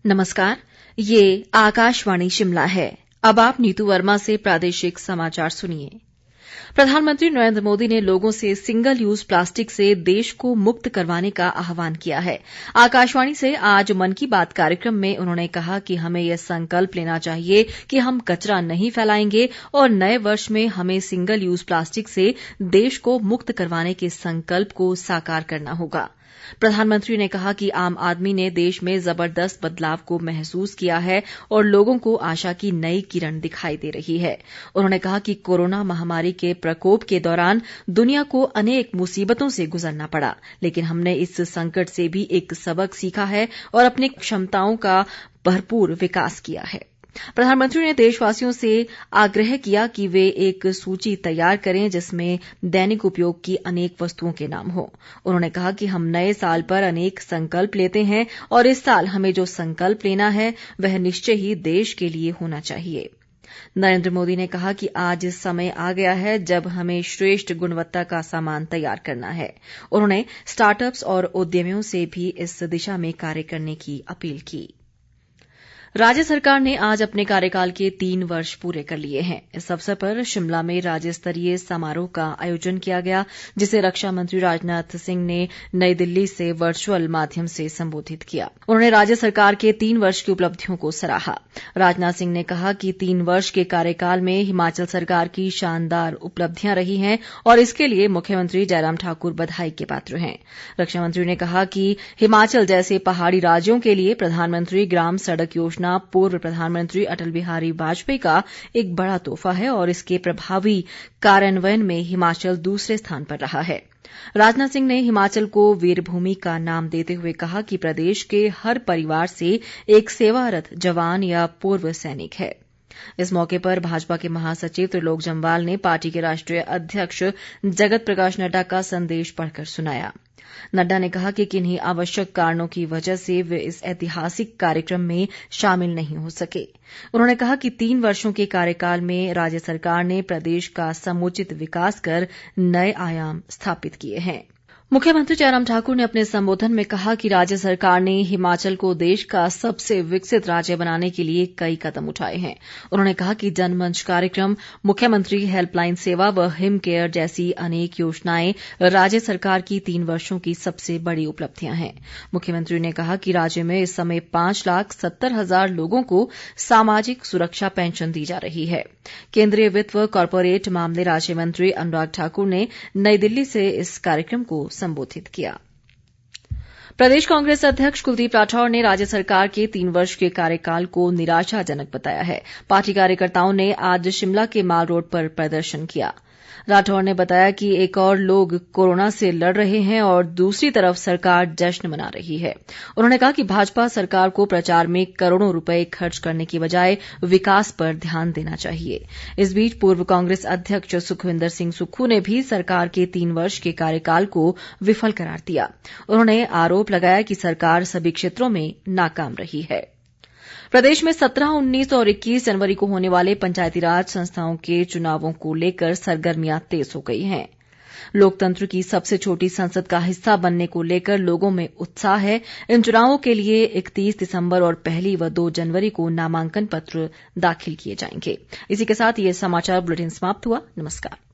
नमस्कार, ये आकाशवाणी शिमला है। अब आप नीतू वर्मा से प्रादेशिक समाचार सुनिए। प्रधानमंत्री नरेंद्र मोदी ने लोगों से सिंगल यूज प्लास्टिक से देश को मुक्त करवाने का आह्वान किया है। आकाशवाणी से आज मन की बात कार्यक्रम में उन्होंने कहा कि हमें यह संकल्प लेना चाहिए कि हम कचरा नहीं फैलाएंगे और नए वर्ष में हमें सिंगल यूज प्लास्टिक से देश को मुक्त करवाने के संकल्प को साकार करना होगा। प्रधानमंत्री ने कहा कि आम आदमी ने देश में जबरदस्त बदलाव को महसूस किया है और लोगों को आशा की नई किरण दिखाई दे रही है। उन्होंने कहा कि कोरोना महामारी के प्रकोप के दौरान दुनिया को अनेक मुसीबतों से गुजरना पड़ा, लेकिन हमने इस संकट से भी एक सबक सीखा है और अपनी क्षमताओं का भरपूर विकास किया है। प्रधानमंत्री ने देशवासियों से आग्रह किया कि वे एक सूची तैयार करें जिसमें दैनिक उपयोग की अनेक वस्तुओं के नाम हो। उन्होंने कहा कि हम नए साल पर अनेक संकल्प लेते हैं और इस साल हमें जो संकल्प लेना है वह निश्चय ही देश के लिए होना चाहिए। नरेंद्र मोदी ने कहा कि आज समय आ गया है जब हमें श्रेष्ठ गुणवत्ता का सामान तैयार करना है। उन्होंने स्टार्टअप्स और उद्यमियों से भी इस दिशा में कार्य करने की अपील की। राज्य सरकार ने आज अपने कार्यकाल के 3 वर्ष पूरे कर लिए हैं। इस अवसर पर शिमला में राज्य स्तरीय समारोह का आयोजन किया गया, जिसे रक्षा मंत्री राजनाथ सिंह ने नई दिल्ली से वर्चुअल माध्यम से संबोधित किया। उन्होंने राज्य सरकार के 3 वर्ष की उपलब्धियों को सराहा। राजनाथ सिंह ने कहा कि 3 वर्ष के कार्यकाल में हिमाचल सरकार की शानदार उपलब्धियां रही हैं और इसके लिए मुख्यमंत्री जयराम ठाकुर बधाई के पात्र हैं। रक्षा मंत्री ने कहा कि हिमाचल जैसे पहाड़ी राज्यों के लिए प्रधानमंत्री ग्राम सड़क योजना पूर्व प्रधानमंत्री अटल बिहारी वाजपेयी का एक बड़ा तोहफा है और इसके प्रभावी कार्यान्वयन में हिमाचल दूसरे स्थान पर रहा है। राजनाथ सिंह ने हिमाचल को वीरभूमि का नाम देते हुए कहा कि प्रदेश के हर परिवार से एक सेवारत जवान या पूर्व सैनिक है। इस मौके पर भाजपा के महासचिव त्रिलोक जम्वाल ने पार्टी के राष्ट्रीय अध्यक्ष जगत प्रकाश नड्डा का संदेश पढ़कर सुनाया। नड्डा ने कहा कि किन्हीं आवश्यक कारणों की वजह से वे इस ऐतिहासिक कार्यक्रम में शामिल नहीं हो सके। उन्होंने कहा कि 3 वर्षों के कार्यकाल में राज्य सरकार ने प्रदेश का समुचित विकास कर नए आयाम स्थापित किए हैं। मुख्यमंत्री जयराम ठाकुर ने अपने संबोधन में कहा कि राज्य सरकार ने हिमाचल को देश का सबसे विकसित राज्य बनाने के लिए कई कदम उठाए हैं। उन्होंने कहा कि जनमंच कार्यक्रम, मुख्यमंत्री हेल्पलाइन सेवा व हिम केयर जैसी अनेक योजनाएं राज्य सरकार की 3 वर्षों की सबसे बड़ी उपलब्धियां हैं। मुख्यमंत्री ने कहा कि राज्य में इस समय 5,70,000 लोगों को सामाजिक सुरक्षा पेंशन दी जा रही है। केंद्रीय वित्त व कॉरपोरेट मामले राज्य मंत्री अनुराग ठाकुर ने नई दिल्ली से इस कार्यक्रम को संबोधित किया। प्रदेश कांग्रेस अध्यक्ष कुलदीप राठौर ने राज्य सरकार के 3 वर्ष के कार्यकाल को निराशाजनक बताया है। पार्टी कार्यकर्ताओं ने आज शिमला के माल रोड पर प्रदर्शन किया। राठौर ने बताया कि एक और लोग कोरोना से लड़ रहे हैं और दूसरी तरफ सरकार जश्न मना रही है। उन्होंने कहा कि भाजपा सरकार को प्रचार में करोड़ों रुपए खर्च करने की बजाय विकास पर ध्यान देना चाहिए। इस बीच पूर्व कांग्रेस अध्यक्ष सुखविंदर सिंह सुक्खू ने भी सरकार के 3 वर्ष के कार्यकाल को विफल करार दिया। उन्होंने आरोप लगाया कि सरकार सभी क्षेत्रों में नाकाम रही है। प्रदेश में 17, 19 और 21 जनवरी को होने वाले पंचायतीराज संस्थाओं के चुनावों को लेकर सरगर्मियां तेज हो गई हैं। लोकतंत्र की सबसे छोटी संसद का हिस्सा बनने को लेकर लोगों में उत्साह है। इन चुनावों के लिए 31 दिसंबर और 1 व 2 जनवरी को नामांकन पत्र दाखिल किए जाएंगे। इसी के साथ ये समाचार बुलेटिन समाप्त हुआ। नमस्कार।